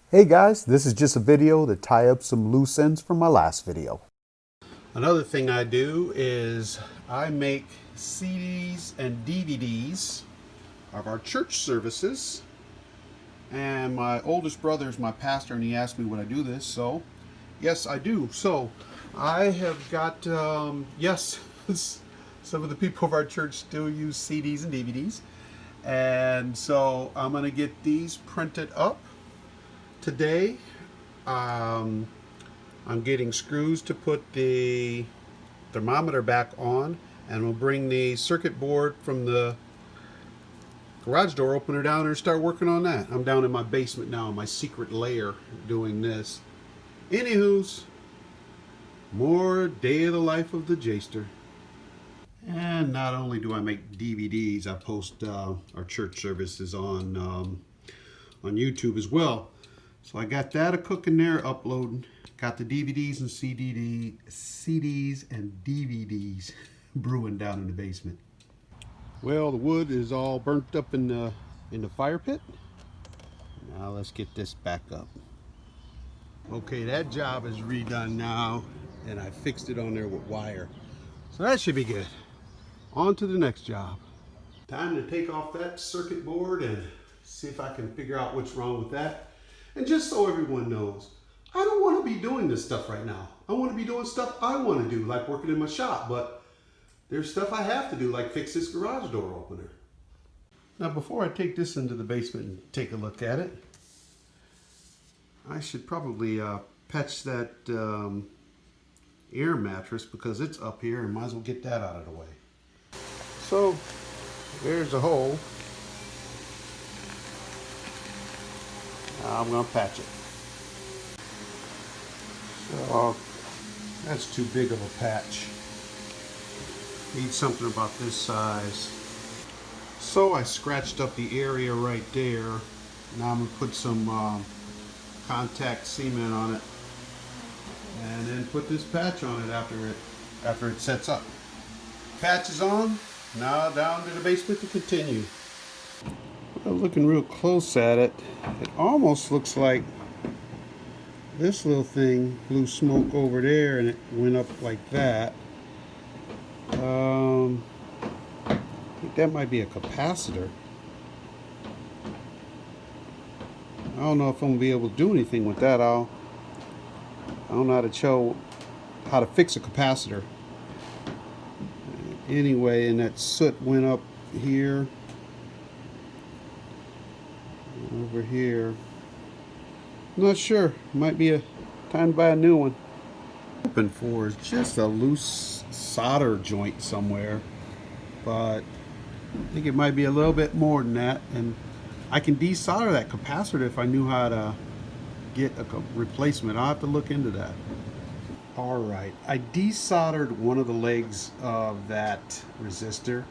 Hey guys, this is just a video to tie up some loose ends from my last video. Another thing I do is I make CDs and DVDs of our church services. And my oldest brother is my pastor and he asked me would I do this, so yes I do. So I have got, yes, some of the people of our church still use CDs and DVDs. And so I'm going to get these printed up today. I'm getting screws to put the thermometer back on, and we'll bring the circuit board from the garage door opener down there and start working on that. I'm down in my basement now, in my secret lair, doing this. Anywho's, more day of the life of the Jster. And not only do I make DVDs, I post our church services on YouTube as well. So I got that a cooking there, uploading. Got the DVDs and CDs and DVDs brewing down in the basement. Well, the wood is all burnt up in the fire pit. Now let's get this back up. Okay, that job is redone now, and I fixed it on there with wire. So that should be good. On to the next job. Time to take off that circuit board and see if I can figure out what's wrong with that. And just so everyone knows, I don't want to be doing this stuff right now. I want to be doing stuff I want to do, like working in my shop, but there's stuff I have to do, like fix this garage door opener. Now, before I take this into the basement and take a look at it, I should probably patch that air mattress because it's up here and might as well get that out of the way. So, there's a hole. Now I'm going to patch it. So, that's too big of a patch. Need something about this size. So I scratched up the area right there. Now I'm going to put some contact cement on it and then put this patch on it after it sets up. Patch is on. Now down to the basement to continue. Well, looking real close at it, it almost looks like this little thing blew smoke over there and it went up like that. I think that might be a capacitor. I don't know if I'm gonna be able to do anything with that. I don't know how to fix a capacitor. Anyway, and that soot went up here, over here. Not sure. Might be a time to buy a new one. Hoping for is just a loose solder joint somewhere, but I think it might be a little bit more than that. And I can desolder that capacitor if I knew how to get a replacement. I'll have to look into that. All right, I desoldered one of the legs of that resistor.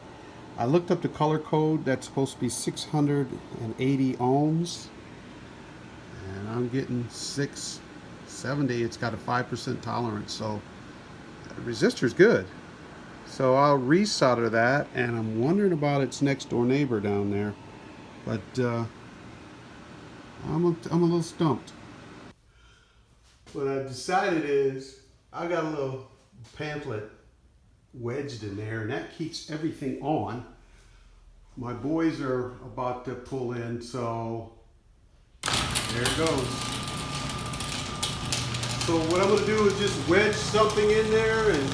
I looked up the color code. That's supposed to be 680 ohms. And I'm getting 670. It's got a 5% tolerance, so the resistor's good. So I'll resolder that, and I'm wondering about its next door neighbor down there. But I'm a little stumped. What I've decided is I got a little pamphlet wedged in there, and that keeps everything on. My boys are about to pull in, so there it goes. So what I'm going to do is just wedge something in there and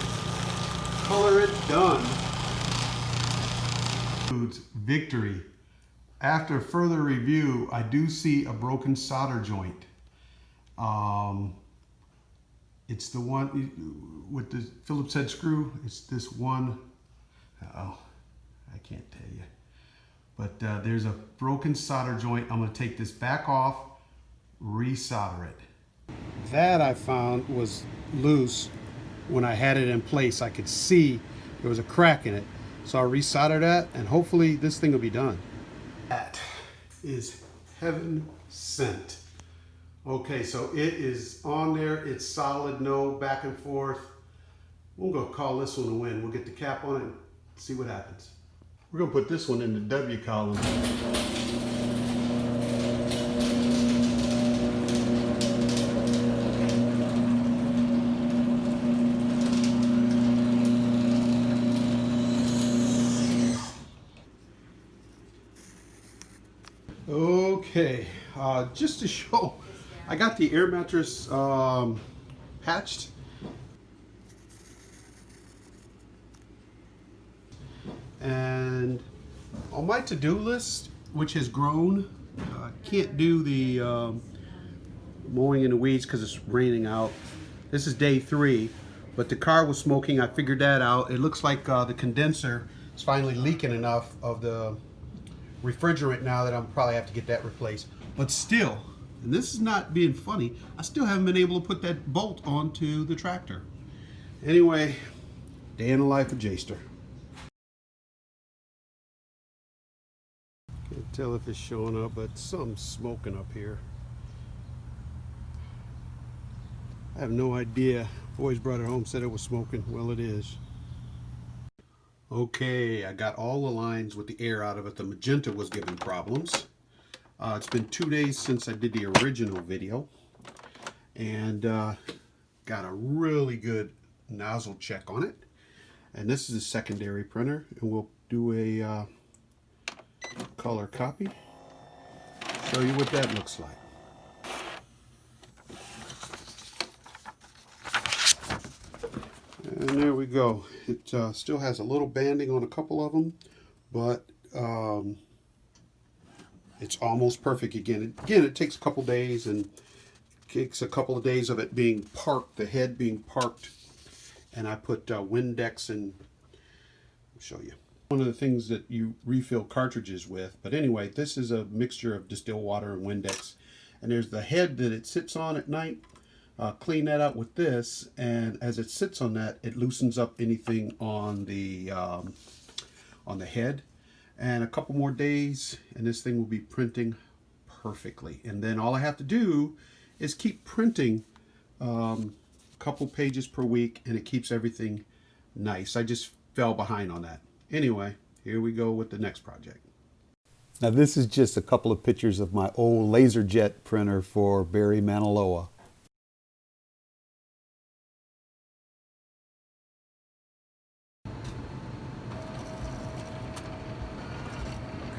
color it. Done. Victory. After further review, I do see a broken solder joint. It's the one with the Phillips head screw. It's this one. Oh, I can't tell you. But there's a broken solder joint. I'm going to take this back off, resolder it. That I found was loose. When I had it in place, I could see there was a crack in it. So I'll resolder that, and hopefully this thing will be done. That is heaven sent. Okay, so it is on there. It's solid, no back and forth. We're going to call this one a win. We'll get the cap on it and see what happens. We're going to put this one in the W column. Okay, just to show, I got the air mattress patched. And on my to-do list, which has grown, can't do the mowing in the weeds because it's raining out. This is day 3, but the car was smoking. I figured that out. It looks like the condenser is finally leaking enough of the refrigerant now that I'll probably have to get that replaced. But still, and this is not being funny, I still haven't been able to put that bolt onto the tractor. Anyway, day in the life of Jster. Can't tell if it's showing up, but something's smoking up here. I have no idea. Boys brought it home, said it was smoking. Well, it is. Okay, I got all the lines with the air out of it. The Magenta was giving problems. It's been 2 days since I did the original video. And got a really good nozzle check on it. And this is a secondary printer. And we'll do a color copy. Show you what that looks like. And there we go. It still has a little banding on a couple of them, but it's almost perfect again. Again, it takes a couple days, and takes a couple of days of it being parked, the head being parked, and I put Windex in. I'll show you. One of the things that you refill cartridges with, but anyway, this is a mixture of distilled water and Windex, and there's the head that it sits on at night. Clean that out with this, and as it sits on that, it loosens up anything on the head. And a couple more days, and this thing will be printing perfectly. And then all I have to do is keep printing a couple pages per week, and it keeps everything nice. I just fell behind on that. Anyway, here we go with the next project. Now this is just a couple of pictures of my old LaserJet printer for Barry Maniloa.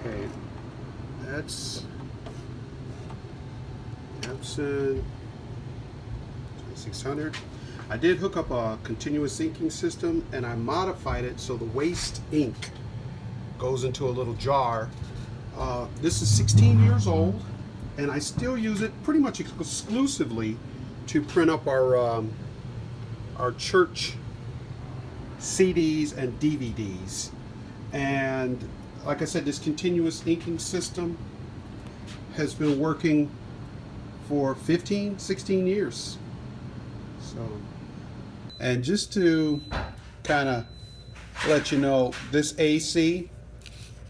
Okay, that's Epson 2600. I did hook up a continuous inking system, and I modified it so the waste ink goes into a little jar. This is 16 years old, and I still use it pretty much exclusively to print up our church CDs and DVDs. And like I said, this continuous inking system has been working for 15, 16 years. So, and just to kind of let you know, this AC,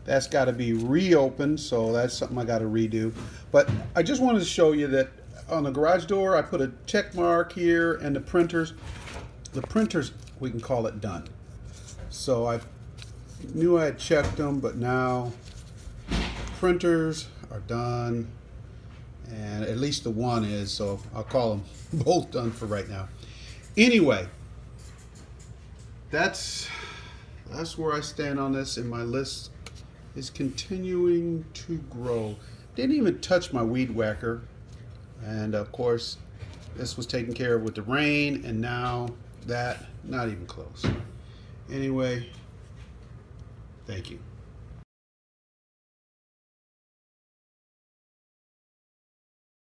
that's got to be reopened, so that's something I got to redo. But I just wanted to show you that on the garage door, I put a check mark here, and the printers, we can call it done. So I knew I had checked them, but now printers are done, and at least the one is, so I'll call them both done for right now. Anyway, that's where I stand on this, and my list is continuing to grow. Didn't even touch my weed whacker, and of course this was taken care of with the rain, and now that, not even close. Anyway, thank you.